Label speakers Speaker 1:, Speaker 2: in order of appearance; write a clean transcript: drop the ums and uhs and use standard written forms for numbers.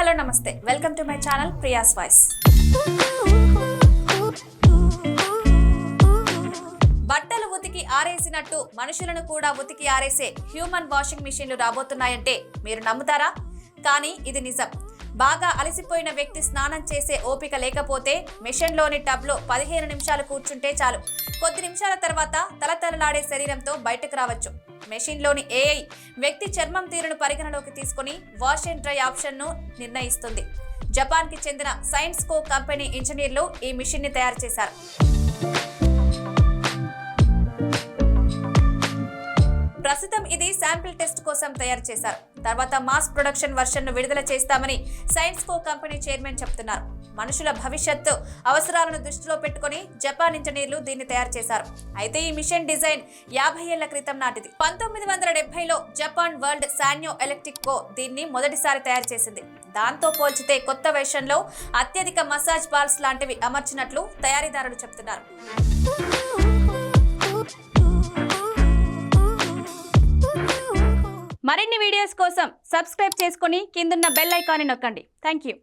Speaker 1: Hello నమస్తే, welcome to my channel Priya's voice. బట్టలు ఉతికి ఆరేసినట్టు మనుషులను కూడా ఉతికి ఆరేసే హ్యూమన్ వాషింగ్ మిషన్లు రాబోతున్నాయంటే మీరు నమ్ముతారా? కానీ ఇది నిజం. బాగా అలసిపోయిన వ్యక్తి స్నానం చేసే ఓపిక లేకపోతే మిషన్లోని టబ్లో 15 నిమిషాలు కూర్చుంటే చాలు. కొద్ది నిమిషాల తర్వాత తలతలలాడే శరీరంతో బయటకు రావచ్చు. మెషిన్లోని ఏఐ వ్యక్తి చర్మం తీరును పరిగణలోకి తీసుకుని వాష్ అండ్ డ్రై ఆప్షన్ను నిర్ణయిస్తుంది. జపాన్కి చెందిన సైన్స్కో కంపెనీ ఇంజనీర్లు ఈ మిషన్ని తయారు చేశారు. ప్రస్తుతం ఇది శాంపిల్ టెస్ట్ కోసం తయారు చేశారు. తర్వాత మాస్ ప్రొడక్షన్ వర్షన్ను విడుదల చేస్తామని సైన్స్కో కంపెనీ చైర్మన్ చెప్తున్నారు. మనుషుల భవిష్యత్తు అవసరాలను దృష్టిలో పెట్టుకుని జపాన్ ఇంజనీర్లు దీన్ని తయారు చేశారు. అయితే ఈ మిషన్ డిజైన్ 50 ఏళ్ల క్రితం నాటిది. 1970లో జపాన్ వరల్డ్ సాన్యో ఎలక్ట్రిక్ కో దీన్ని మొదటిసారి తయారు చేసింది. దాంతో పోల్చితే కొత్త వెర్షన్లో అత్యధిక మసాజ్ బాల్స్ లాంటివి అమర్చినట్లు తయారీదారులు చెప్తున్నారు. మరిన్ని వీడియోస్ కోసం సబ్స్క్రైబ్ చేసుకుని కిందున్న బెల్ ఐకాన్ని నొక్కండి. Thank you.